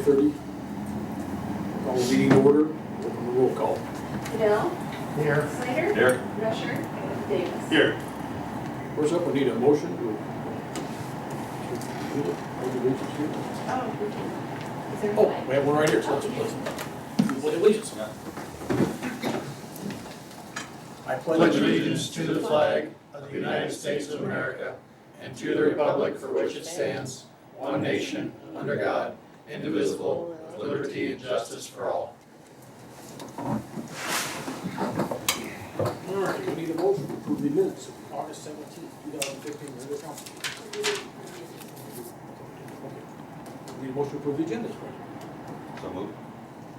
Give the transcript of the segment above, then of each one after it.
9:30. Call the meeting to order. Open the roll call. Cadell. Here. Slater. Here. Rusher. Davis. Here. First up, we need a motion to. Oh, is there a Oh, flag? we have one right here, so let's pledge allegiance. I Pledge allegiance to the flag of the United States of America and to the republic for which it stands, one nation, under God, indivisible, with liberty and justice for all. All right, we need a motion to approve the minutes of August 17th, 2015 regular council meeting. Okay. We need a motion to approve the agenda, Mr. President. So moved.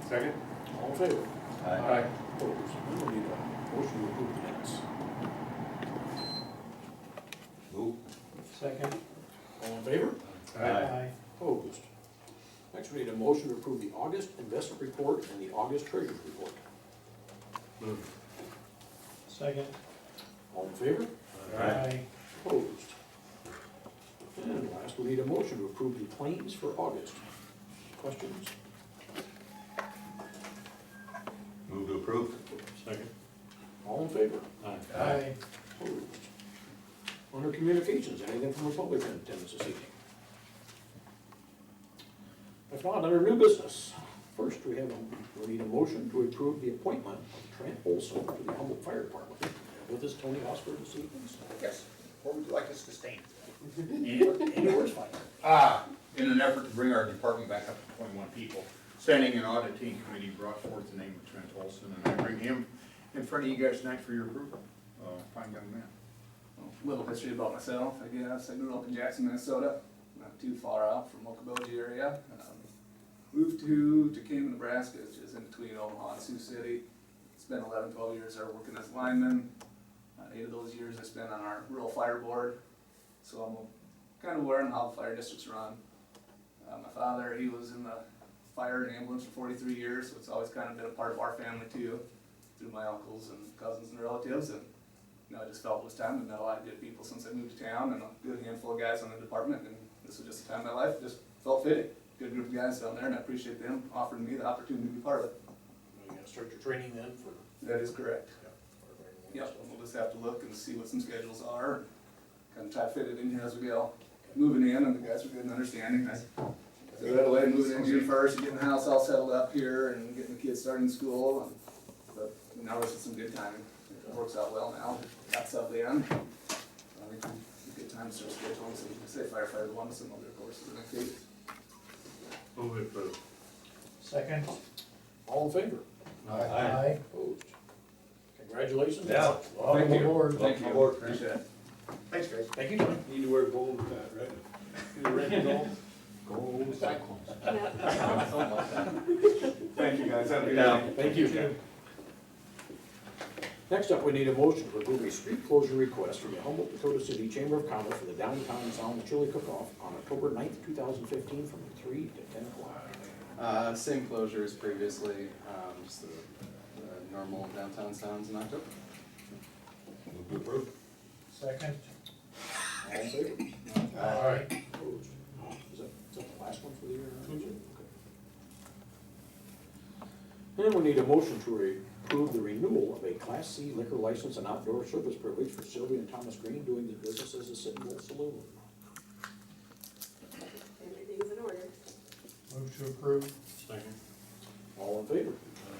Second? All in favor? Aye. Opposed? Then we need a motion to approve the minutes. Move. Second. All in favor? Aye. Opposed? Next, we need a motion to approve the August investment report and the August treasurer's report. Move. Second. All in favor? Aye. Opposed? And last, we need a motion to approve the claims for August. Questions? Move to approve. Second. All in favor? Aye. Opposed? Under communications, anything from the public in attendance this evening? If not, under new business. First, we need a motion to approve the appointment of Trent Olson to the Humboldt Fire Department. With us, Tony Oscar this evening. Yes, or would you like us to stand? Anywhere's fine. In an effort to bring our department back up to 21 people, standing and auditing committee brought forth the name of Trent Olson, and I bring him in front of you guys tonight for your approval. Fine young man. Little history about myself, I guess. I grew up in Jackson, Minnesota, not too far out from Okoboji area. Moved to Tacoma, Nebraska, which is in between Omaha and Sioux City. Spent 11, 12 years there working as a lineman. 8 of those years I spent on our rural fire board, so I'm kind of aware of how the fire districts run. My father, he was in the fire and ambulance for 43 years, so it's always kind of been a part of our family too, through my uncles and cousins and relatives. And I just felt it was time to know a lot of good people since I moved to town, and a good handful of guys on the department, and this was just a time in my life, it just felt fitting. Good group of guys down there, and I appreciate them offering me the opportunity to be part of it. You're gonna start your training then for? That is correct. Yeah. Yep, we'll just have to look and see what some schedules are, and kind of try to fit it in here as we go. Moving in, and the guys were good and understanding. So right away, moving in June 1st, getting the house all settled up here, and getting the kids starting school, but now this is some good timing. It works out well now. Got settled in. I think it's a good time to start scheduling some, say firefighter 1 to some other courses in the case. Move it approved. Second. All in favor? Aye. Opposed? Congratulations. Yeah. Welcome aboard. Thank you. Aboard. Appreciate it. Thanks, guys. Thank you, Tony. Need to wear gold with that, right? You ready to go? Gold cyclones. Thank you, guys. Have a good Yeah, night. thank you. Next up, we need a motion to approve a street closure request from the Humboldt, Dakota City Chamber of Commerce for the Downtown Sound Chili Cook-Off on October 9th, 2015 from 3 to 10 o'clock. Same closure as previously, just the normal downtown sounds in October. Move to approve. Second. All in favor? Aye. Opposed? Is that the last one for the year? Okay. And we need a motion to approve the renewal of a Class C liquor license and outdoor service privilege for Sylvia and Thomas Green doing the business as a Sit and Roll Saloon. Everything's in order. Move to approve. Second. All in favor?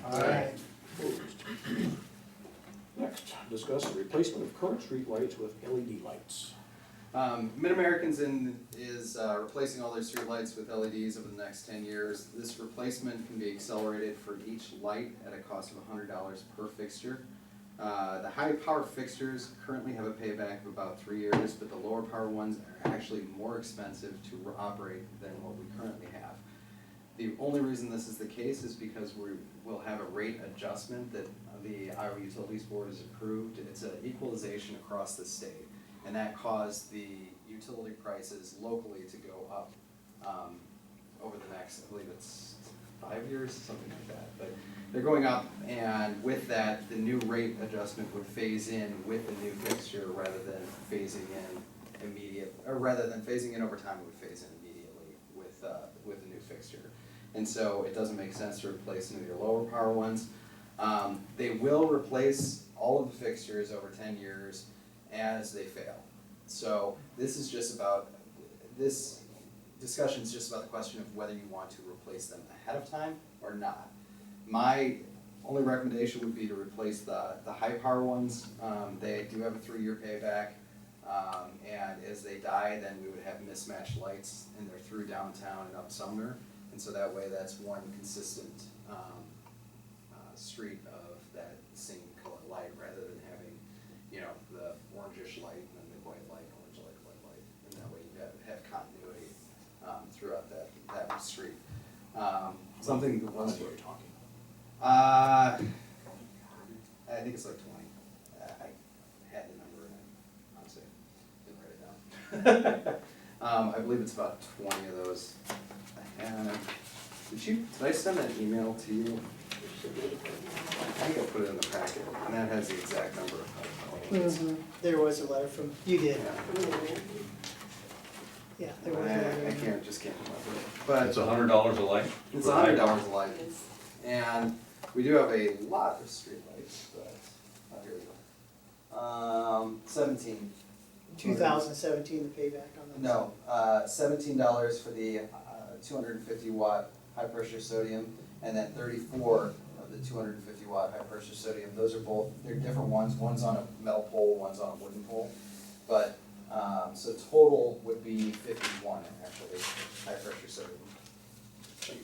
Aye. Opposed? Next, discuss the replacement of current street lights with LED lights. Mid-Americans is replacing all their streetlights with LEDs over the next 10 years. This replacement can be accelerated for each light at a cost of $100 per fixture. The high power fixtures currently have a payback of about 3 years, but the lower power ones are actually more expensive to operate than what we currently have. The only reason this is the case is because we will have a rate adjustment that the Iowa Utilities Board has approved. It's an equalization across the state, and that caused the utility prices locally to go up over the next, I believe it's 5 years, something like that. But they're going up, and with that, the new rate adjustment would phase in with the new fixture rather than phasing in phasing in over time. It would phase in immediately with the new fixture. and so it doesn't make sense to replace any of your lower power ones. They will replace all of the fixtures over 10 years as they fail. So this is just about, this discussion is just about the question of whether you want to replace them ahead of time or not. My only recommendation would be to replace the high power ones. They do have a 3-year payback, and as they die, then we would have mismatched lights, and they're through downtown and up Sumner, and so that way that's one consistent street of that same color light, rather than having, you know, the orangish light and then the white light, orange light, white light, and that way you have continuity throughout that street. Something that was. What are you talking? I think it's like 20. I had the number and I honestly didn't write it down. I believe it's about 20 of those. And did I send that email to you? I think I put it in the packet, and that has the exact number of. There was a letter from, you did, Yeah. yeah, there was a letter. I just can't remember. But It's $100 a light? it's $100 a light. And we do have a lot of streetlights, but, oh, here we go. 17. 2017, the payback on those? No, $17 for the 250 watt high pressure sodium, and then 34 of the 250 watt high pressure sodium. Those are both, they're different ones. One's on a metal pole, one's on a wooden pole. But, so total would be 51 actually, high pressure sodium.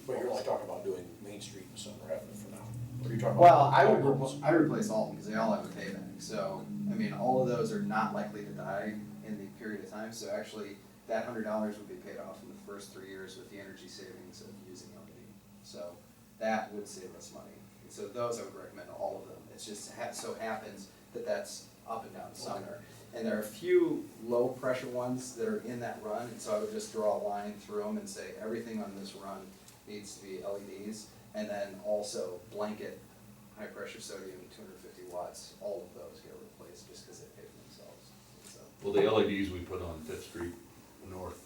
But you're only talking about doing Main Street and Sumner Avenue for now. Or are you talking about? Well, I replace all of them because they all have a payback. So, I mean, all of those are not likely to die in the period of time. So actually, that $100 would be paid off in the first 3 years with the energy savings of using LED. So that would save us money. And so those I would recommend all of them. It's just so happens that that's up and down Sumner. And there are a few low pressure ones that are in that run. And so I would just draw a line through them and say everything on this run needs to be LEDs. And then also blanket high pressure sodium, 250 watts, all of those get replaced just because they pay for themselves. So. Well, the LEDs we put on Fifth Street North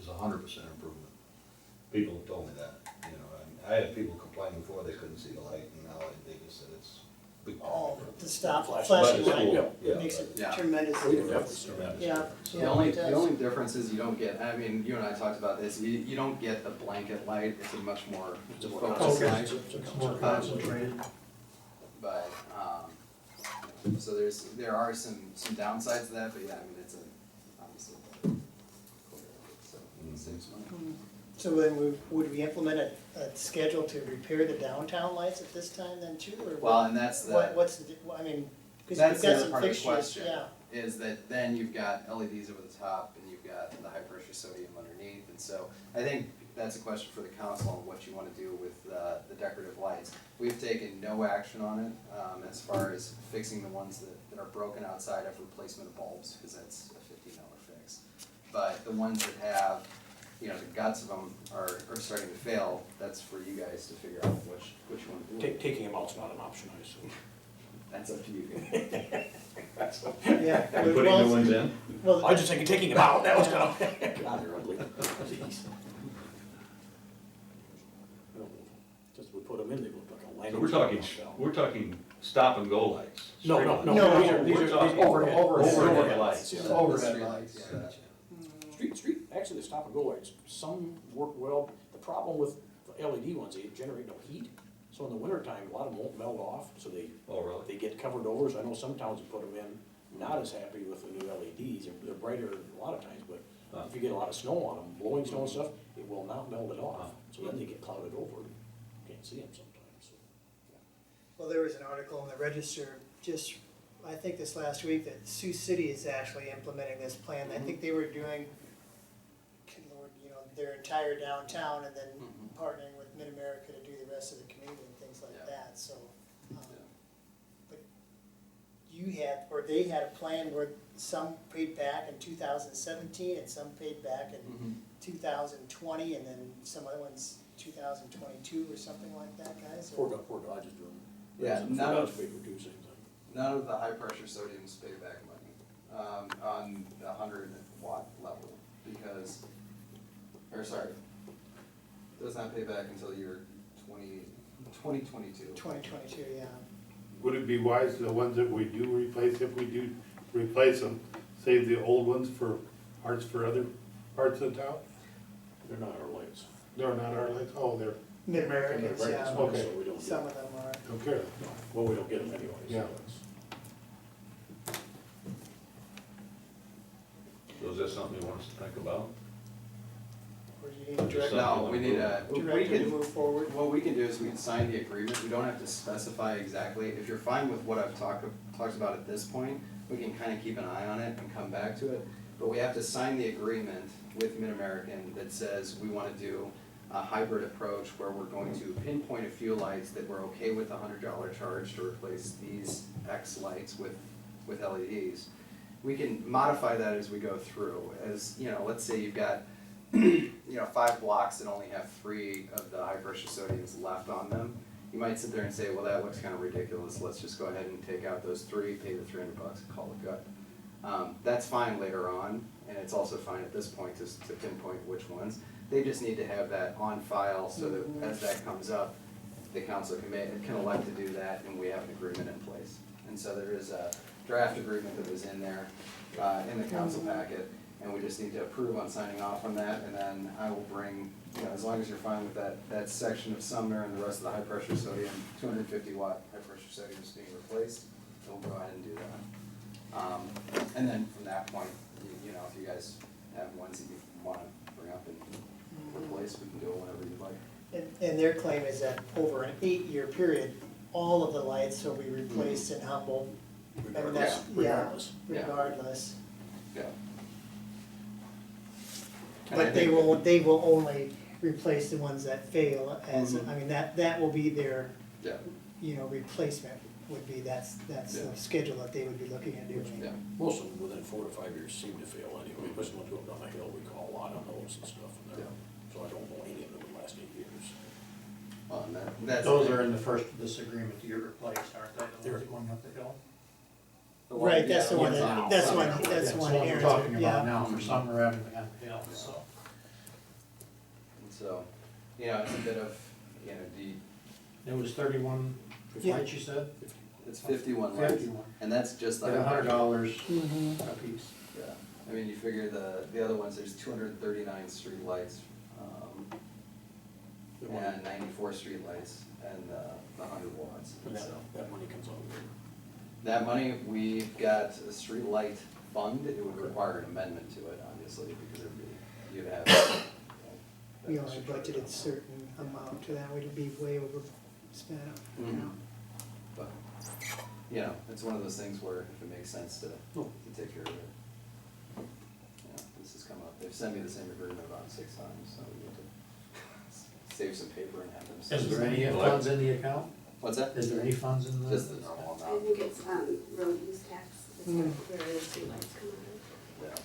is 100% improvement. People have told me that, you know, and I had people complain before they couldn't see the light, and now they just said it's big. Oh, the stop Flash. flashing But it's light, cool, yeah, it makes it yeah. tremendous. We can definitely see that. Yeah, The yeah, only, it the does. only difference is you don't get, I mean, you and I talked about this, you don't get the blanket light, it's a much more It's a more focused light. concentrated. But, so there are some downsides to that, but yeah, I mean, it's obviously. So, it saves money. So then would we implement a schedule to repair the downtown lights at this time then too, or? Well, and that's the. What's the, I mean, because That's we've the got other some part of the fixtures, question, yeah. is that then you've got LEDs over the top and you've got the high pressure sodium underneath, and so I think that's a question for the council on what you wanna do with the decorative lights. We've taken no action on it, as far as fixing the ones that are broken outside of replacement of bulbs, cause that's a $15 fix. But the ones that have, you know, the guts of them are starting to fail, that's for you guys to figure out which you wanna do. Taking them out's not an option, I assume. That's up to you. Yeah. And putting new ones in? Well, I was just thinking taking them out, that was gonna, God, they're ugly. Jeez. Just we put them in, they look like a So landing. we're talking stop and go lights. No, street no, lights. no, No, these are we're talking overhead. overhead lights. Yeah. Overhead Street lights, yeah. Street, actually, the stop and go lights, some work well. The problem with the LED ones, they generate no heat. So in the wintertime, a lot of them won't melt off, so Oh, really? they get covered over. So I know some towns have put them in, not as happy with the new LEDs. They're brighter a lot of times, but if you get a lot of snow on them, blowing snow and stuff, it will not melt it off. So then they get clouded over. You can't see them sometimes, so. Well, there was an article in the Register just, I think this last week, that Sioux City is actually implementing this plan. I think they were doing, good Lord, you know, their entire downtown and then partnering with Mid-America to do the rest of the community and things like Yeah. that, so. But you had, or they had a plan where some paid back in 2017 and some paid back in 2020 and then some other ones 2022 or something like that, guys? or- Poor Dodge is doing. Yeah, Fort none Dodge of- paper do the same thing. None of the high pressure sodiums pay back money on the 100 watt level because, or sorry, Does not pay back until year 2022. 2022, yeah. Would it be wise, the ones that we do replace, if we do replace them, save the old ones for parts for other parts of the town? They're not our lights. They're not our lights, oh, they're, Mid-Americans, Right, yeah. so Okay. we don't Some get, of them are. don't care. well, we don't get them anyways. Yeah. So is that something you want us to think about? Or do you need direct, No, we need a, we directed to can, move forward? what we can do is we can sign the agreement, we don't have to specify exactly, if you're fine with what I've talked about at this point, we can kind of keep an eye on it and come back to it, but we have to sign the agreement with Mid-American that says we want to do a hybrid approach where we're going to pinpoint a few lights that we're okay with the $100 charge to replace these X lights with LEDs. We can modify that as we go through, as, you know, let's say you've got 5 blocks that only have 3 of the high pressure sodiums left on them. You might sit there and say, well, that looks kind of ridiculous, let's just go ahead and take out those 3, pay the $300 and call it good. That's fine later on, and it's also fine at this point to pinpoint which ones. They just need to have that on file so that as that comes up, the council can elect to do that, and we have an agreement in place. And so there is a draft agreement that was in there, in the council packet, and we just need to approve on signing off on that, and then I will bring, you know, as long as you're fine with that section of Sumner and the rest of the high pressure sodium, 250 watt high pressure sodium is being replaced, so we'll go ahead and do that. And then from that point, you know, if you guys have ones that you wanna bring up and replace, we can do it whenever you'd like. And their claim is that over an 8-year period, all of the lights will be replaced in Humboldt. I mean, that's, Regardless. Yeah. regardless. Yeah. And I But they think- will only replace the ones that fail as, Mhm. I mean, that will be their, Yeah, you know, replacement would be, that's Yeah. the schedule that they would be looking at doing. yeah. Most of them within 4 to 5 years seem to fail anyway, especially ones who have done the hill, we call a lot on those and stuff in there. So I don't know any of them in the last 8 years. Well, and that's. Those are in the first of this agreement to get replaced, aren't they? The They're- ones going up the hill? Right, that's the one, ones that- on- that's one, Yeah, that's Yeah, one so what we're Aaron's, talking about yeah. now for Sumner Avenue and the hill, so. And so, you know, it's a bit of, you know, It was 31 Yeah. lights, you said? it's 51 lights, 51. and that's just the. At $100 Mhm. a piece. Yeah, I mean, you figure the other ones, there's 239 street lights, and 94 street lights, and the 100 watts, and so. That money comes out of there. That money, we've got a street light fund, it would require an amendment to it, obviously, because you'd have. We only budgeted certain amount to that, we'd be way over spent, you know. Mhm. But, you know, it's one of those things where if it makes sense to take care of it. Yeah, this has come up, they've sent me the same agreement about 6 times, so we need to save some paper and have them. Is there any funds in the account? What's that? Is there any funds in the? Just the normal I amount, think it's, road use tax, is Mm. where the streetlights come out of. yeah.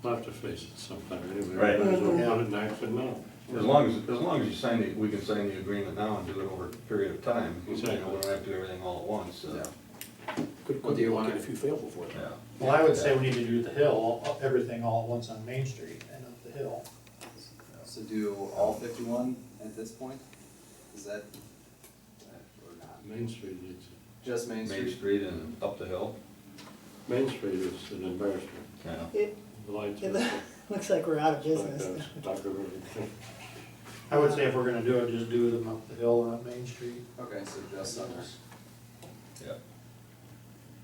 We'll have to face it sometime anyway. Right. Might as well put it next and now. As long as you sign the, we can sign the agreement now and do it over a period of time, you know, we don't have to do everything all at once, Yeah. Could, Well, do you look want at if you fail before that. yeah. Well, I would say we need to do the hill, everything all at once on Main Street and up the hill. So do all 51 at this point? Is that, or not? Main Street needs it. Just Main Main Street? Street and up the hill, Main Street is an embarrassment. yeah. It, The lights it are. looks like we're out of like, business. Talk about it. I would say if we're gonna do it, just do them up the hill or up Main Street. Okay, so just Sumner. Yeah.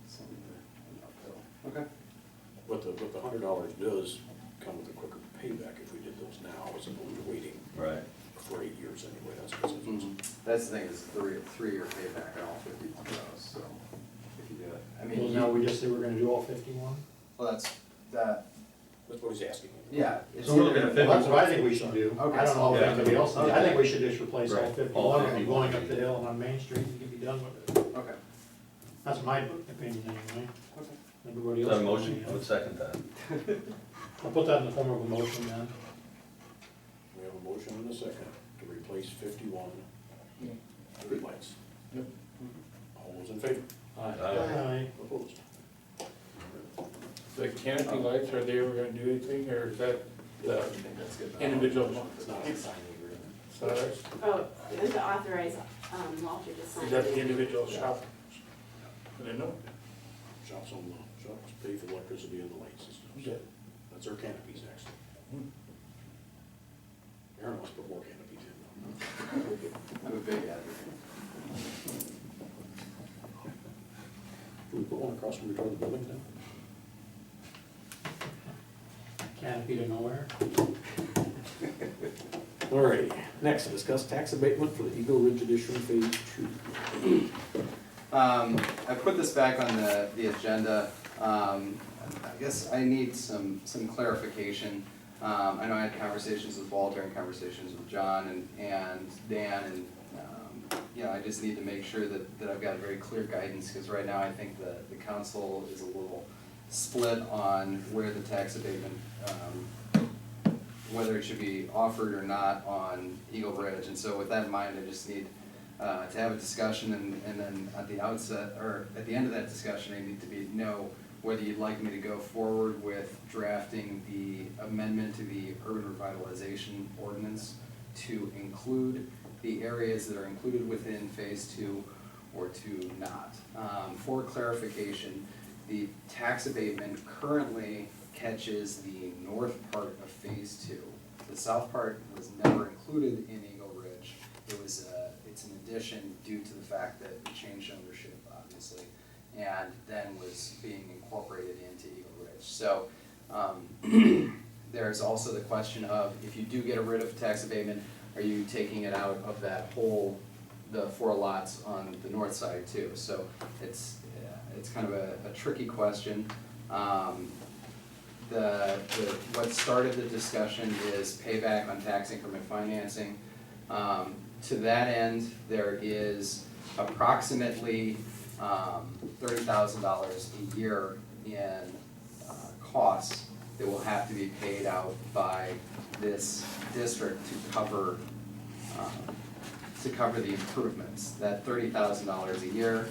Sumner and uphill. Okay. What the $100 does come with a quicker payback if we did those now, as opposed to waiting Right. for 8 years anyway, that's because it's. That's the thing, is 3-year payback on all 51 of those, so if you do it, I mean. Well, now we just say we're gonna do all 51? Well, that, That's what he's asking. yeah. it's So we're either looking gonna- at, that's what I think we should do. Okay, I don't know if so- anybody else, Okay. I think we should just replace all Right. 51 All and 51. going up the hill and on Main Street and be done with it. Okay. That's my opinion anyway. Okay. Everybody Is else. that a motion? I would second that. I'll put that in the form of a motion then. We have a motion and a second to replace 51 streetlights. Yep. All those in favor? Aye. Opposed? The canopy lights, are they ever gonna do anything, or is that I think that's good. individual, It's not a signing agreement. sellers, Oh, and to authorize, Walter to sign. is that the individual shop? I didn't know. Shops on the, shops pay for electricity and the lights and stuff. So Okay. that's our canopies next. Aaron wants to put more canopies in. I'm a big advocate. Can we put one across from between the buildings now? Canopy to nowhere. Alrighty, next, discuss tax abatement for the Eagle Ridge Edition Phase 2. I put this back on the agenda. I guess I need some clarification. I know I had conversations with Walter and conversations with John and Dan, and, I just need to make sure that I've got very clear guidance, because right now I think the council is a little split on where the tax abatement, whether it should be offered or not on Eagle Ridge. And so with that in mind, I just need to have a discussion, and then at the outset, or at the end of that discussion, I need to know whether you'd like me to go forward with drafting the amendment to the urban revitalization ordinance to include the areas that are included within phase 2 or to not. For clarification, the tax abatement currently catches the north part of phase 2. The south part was never included in Eagle Ridge. It's an addition due to the fact that it changed ownership, obviously, and then was being incorporated into Eagle Ridge. So there's also the question of, if you do get rid of tax abatement, are you taking it out of that whole, the 4 lots on the north side too? So it's kind of a tricky question. What started the discussion is payback on tax increment financing. To that end, there is approximately $30,000 a year in costs that will have to be paid out by this district to cover the improvements. That $30,000 a year,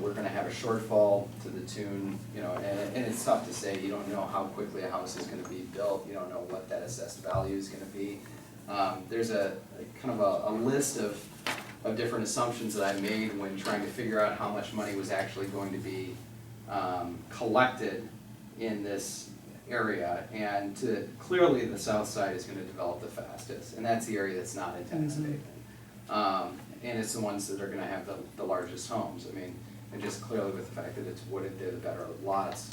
we're gonna have a shortfall to the tune, and it's tough to say. You don't know how quickly a house is gonna be built. You don't know what that assessed value is gonna be. There's a kind of a list of different assumptions that I made when trying to figure out how much money was actually going to be collected in this area. And clearly the south side is gonna develop the fastest, and that's the area that's not in tax abatement. And it's the ones that are gonna have the largest homes. I mean, and just clearly with the fact that it's wooded, they're the better lots,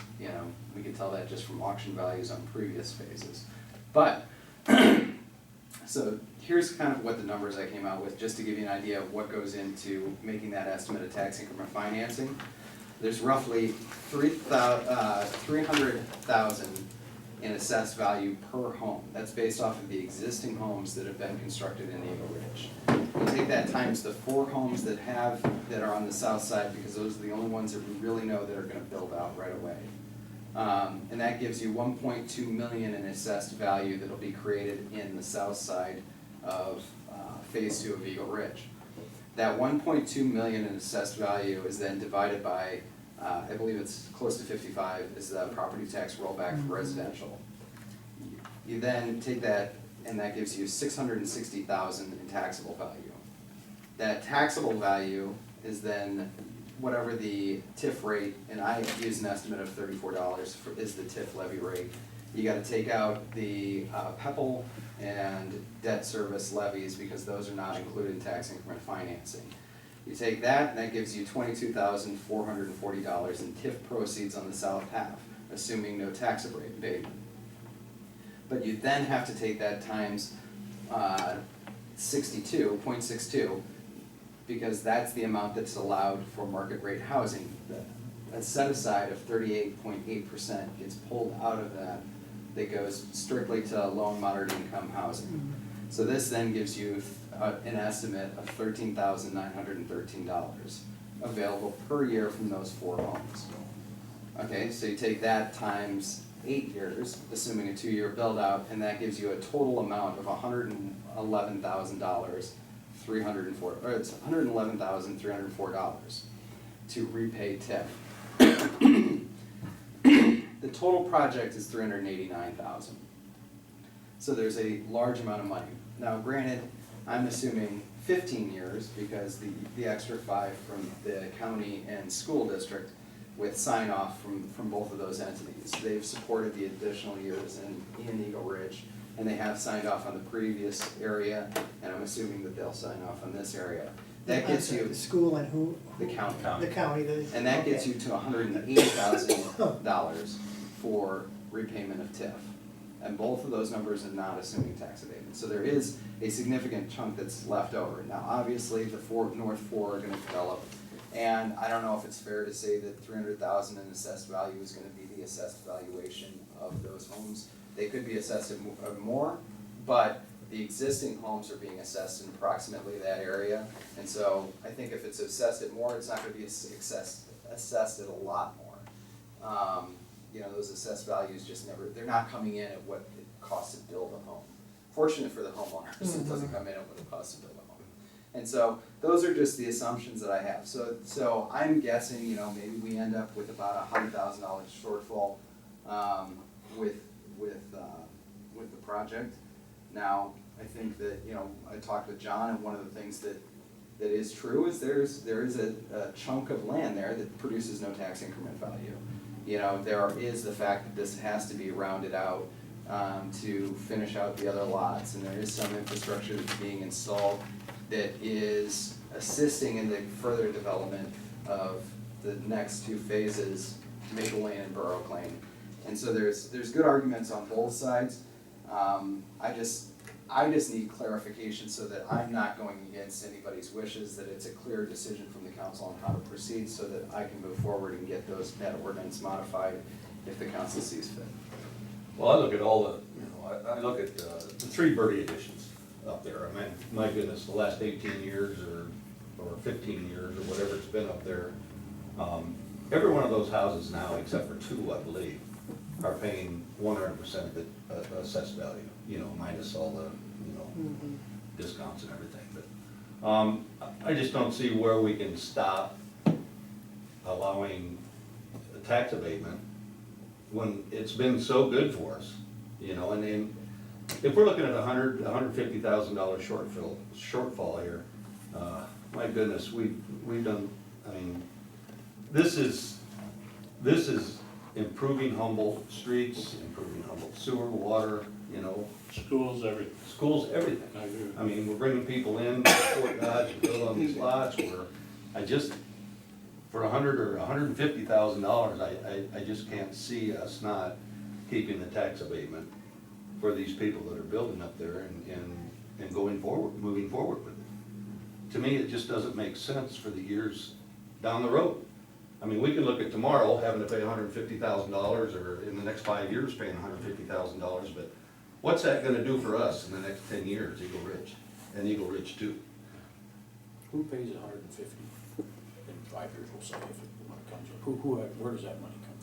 we can tell that just from auction values on previous phases. But, so here's kind of what the numbers I came out with, just to give you an idea of what goes into making that estimate of tax increment financing. There's roughly 300,000 in assessed value per home. That's based off of the existing homes that have been constructed in Eagle Ridge. You take that times the 4 homes that are on the south side, because those are the only ones that we really know that are gonna build out right away. And that gives you 1.2 million in assessed value that'll be created in the south side of phase 2 of Eagle Ridge. That 1.2 million in assessed value is then divided by, I believe it's close to 55, is the property tax rollback for residential. You then take that, and that gives you 660,000 in taxable value. That taxable value is then whatever the TIF rate, and I use an estimate of $34 is the TIF levy rate. You gotta take out the PEPL and debt service levies, because those are not included in tax increment financing. You take that, and that gives you $22,440 in TIF proceeds on the south half, assuming no tax abatement. But you then have to take that times 0.62, because that's the amount that's allowed for market rate housing. A set aside of 38.8% gets pulled out of that goes strictly to low and moderate income housing. So this then gives you an estimate of $13,913 available per year from those 4 homes. Okay, so you take that times 8 years, assuming a 2-year build out, and that gives you a total amount of $111,304, or it's $111,304 to repay TIF. The total project is $389,000. So there's a large amount of money. Now granted, I'm assuming 15 years because the extra 5 from the county and school district with sign off from both of those entities. They've supported the additional years in Eagle Ridge, and they have signed off on the previous area, and I'm assuming that they'll sign off on this area. That gets you, The school and who? the county. The county, And that gets you to $180,000 for repayment of TIF. And both of those numbers are not assuming tax abatement. So there is a significant chunk that's left over. Now, obviously, the North 4 are gonna develop, and I don't know if it's fair to say that $300,000 in assessed value is gonna be the assessed valuation of those homes. They could be assessed at more, but the existing homes are being assessed in approximately that area. And so I think if it's assessed at more, it's not gonna be assessed at a lot more. Those assessed values just never, they're not coming in at what it costs to build a home. Fortunate for the homeowners, it doesn't come in at what it costs to build a home. And so those are just the assumptions that I have. So I'm guessing, maybe we end up with about $100,000 shortfall with the project. Now, I think that, I talked with John, and one of the things that is true is there is a chunk of land there that produces no tax increment value. There is the fact that this has to be rounded out to finish out the other lots, and there is some infrastructure that's being installed that is assisting in the further development of the next 2 phases, Maple Lane and Borough Lane. And so there's good arguments on both sides. I just need clarification so that I'm not going against anybody's wishes, that it's a clear decision from the council on how to proceed so that I can move forward and get that ordinance modified if the council sees fit. Well, I look at all the, I look at the 3 birdie additions up there. I mean, my goodness, the last 18 years or 15 years or whatever it's been up there, every one of those houses now, except for 2, I believe, are paying 100% of the assessed value, minus all the, discounts and everything. But I just don't see where we can stop allowing the tax abatement when it's been so good for us, and then if we're looking at $150,000 shortfall here, my goodness, we've done, this is improving Humboldt streets, improving Humboldt sewer, water, Schools, everything. schools, everything. I agree with you. We're bringing people in, Fort Dodge, and build on these lots, for $100,000 or $150,000, I just can't see us not keeping the tax abatement for these people that are building up there and moving forward with it. To me, it just doesn't make sense for the years down the road. We can look at tomorrow having to pay $150,000, or in the next 5 years paying $150,000, but what's that gonna do for us in the next 10 years, Eagle Ridge, and Eagle Ridge 2? Who pays $150 in 5 years, we'll say, if it comes up? Where does that money come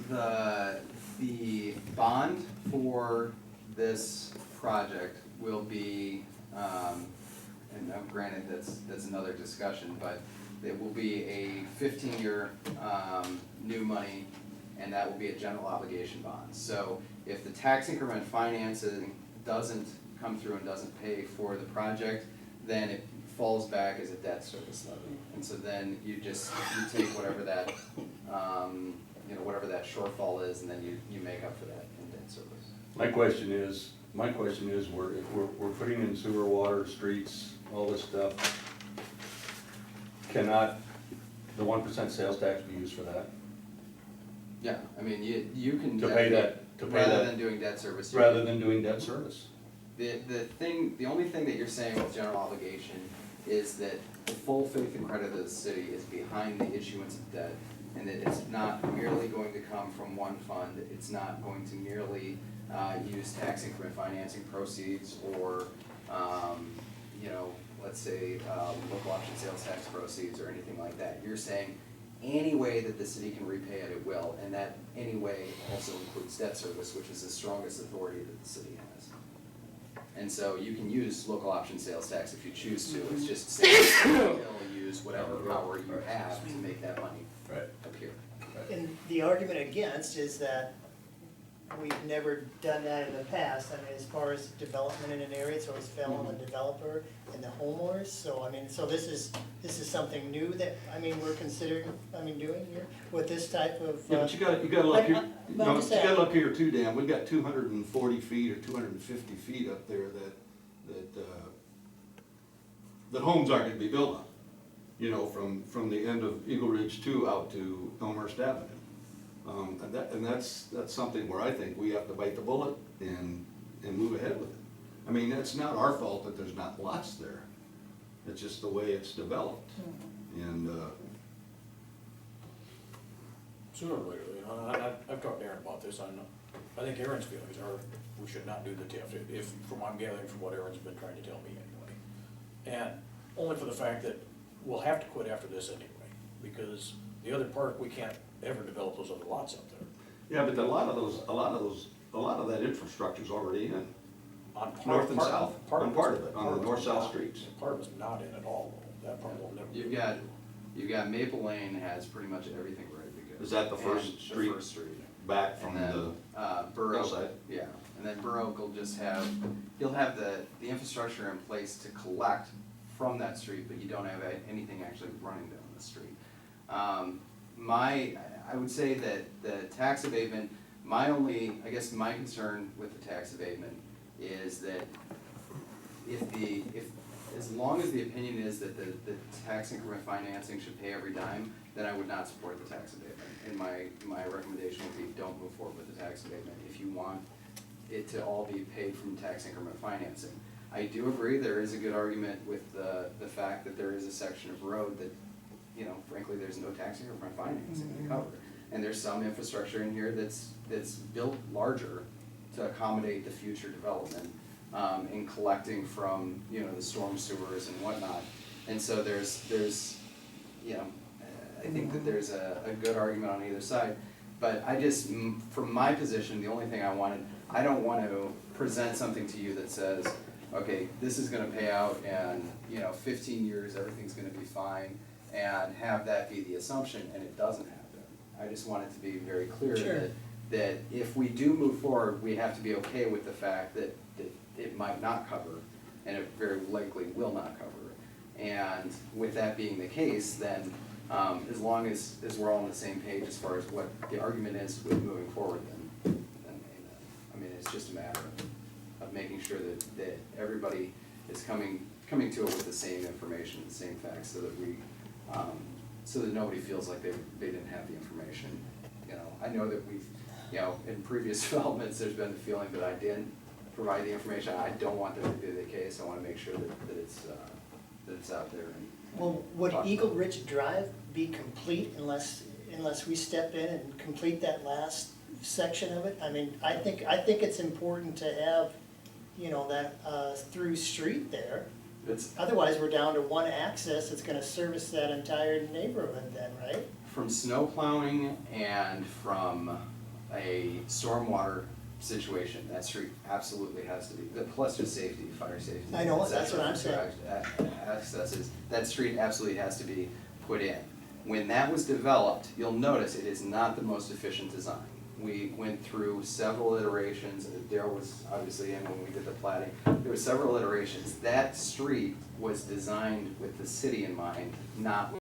from? The bond for this project will be, and now granted, that's another discussion, but it will be a 15-year new money, and that will be a general obligation bond. So if the tax increment financing doesn't come through and doesn't pay for the project, then it falls back as a debt service levy. And so then you take whatever that, whatever that shortfall is, and then you make up for that in debt service. My question is, we're putting in sewer, water, streets, all this stuff. Cannot the 1% sales tax be used for that? Yeah, you can. To pay that. Rather than doing debt service. Rather than doing debt service. The only thing that you're saying with general obligation is that the full faith and credit of the city is behind the issuance of debt, and that it's not merely going to come from one fund, it's not going to merely use tax increment financing proceeds or, let's say, local option sales tax proceeds or anything like that. You're saying any way that the city can repay it, it will, and that any way also includes debt service, which is the strongest authority that the city has. And so you can use local option sales tax if you choose to, it's just saying you'll use whatever power you have to make that money appear. And the argument against is that we've never done that in the past. I mean, as far as development in an area, it's always fell on the developer and the homeowners. So, I mean, so this is something new that, I mean, we're considering, doing here with this type of. Yeah, but you gotta look here, you but I'm know, just you gotta saying- look here too, Dan, we've got 240 feet or 250 feet up there that homes aren't gonna be built on. You know, from the end of Eagle Ridge 2 out to Elmhurst Avenue. And that's something where I think we have to bite the bullet and move ahead with it. I mean, it's not our fault that there's not lots there. It's just the way it's developed. And, Sooner or later, you know, I've talked to Aaron about this, I think Aaron's feelings are, we should not do the TIF, if, from what I'm gathering from what Aaron's been trying to tell me anyway. And only for the fact that we'll have to quit after this anyway, because the other park, we can't ever develop those other lots up there. yeah, but a lot of that infrastructure's already in. On part- North and part- south, on part of it, on the it's north-south not- streets. Part of it's not in at all, though. That part will never. You've got Maple Lane has pretty much everything ready to go. Is that the first And street? The first street. Back from And the then, Borough, hillside. yeah, and then Borough will just have, you'll have the infrastructure in place to collect from that street, but you don't have anything actually running down the street. I would say that the tax abatement, my concern with the tax abatement is that as long as the opinion is that the tax increment financing should pay every dime, then I would not support the tax abatement. And my recommendation would be don't move forward with the tax abatement if you want it to all be paid from tax increment financing. I do agree, there is a good argument with the fact that there is a section of road that, you know, frankly, there's no tax increment financing to cover. And there's some infrastructure in here that's built larger to accommodate the future development, in collecting from, you know, the storm sewers and whatnot. And so there's, you know, I think that there's a good argument on either side. But I just, from my position, the only thing I don't want to present something to you that says, okay, this is gonna pay out and, you know, 15 years, everything's gonna be fine, and have that be the assumption, and it doesn't happen. I just want it to be very clear Sure. that if we do move forward, we have to be okay with the fact that it might not cover, and it very likely will not cover. And with that being the case, then, as long as we're all on the same page as far as what the argument is with moving forward, then I mean, it's just a matter of making sure that everybody is coming to it with the same information, the same facts, so that we, so that nobody feels like they didn't have the information. You know, I know that we've, you know, in previous developments, there's been the feeling that I didn't provide the information. I don't want that to be the case. I wanna make sure that it's out there and. Well, would Eagle Ridge Drive be complete unless we step in and complete that last section of it? I mean, I think it's important to have, you know, that through street there. Otherwise, we're down to one access that's gonna service that entire neighborhood then, right? From snow plowing and from a stormwater situation, that street absolutely has to be, plus just safety, fire safety. I know, that's what I'm saying. Accesses, that street absolutely has to be put in. When that was developed, you'll notice it is not the most efficient design. We went through several iterations, and Daryl was obviously in when we did the plating. There were several iterations. That street was designed with the city in mind, not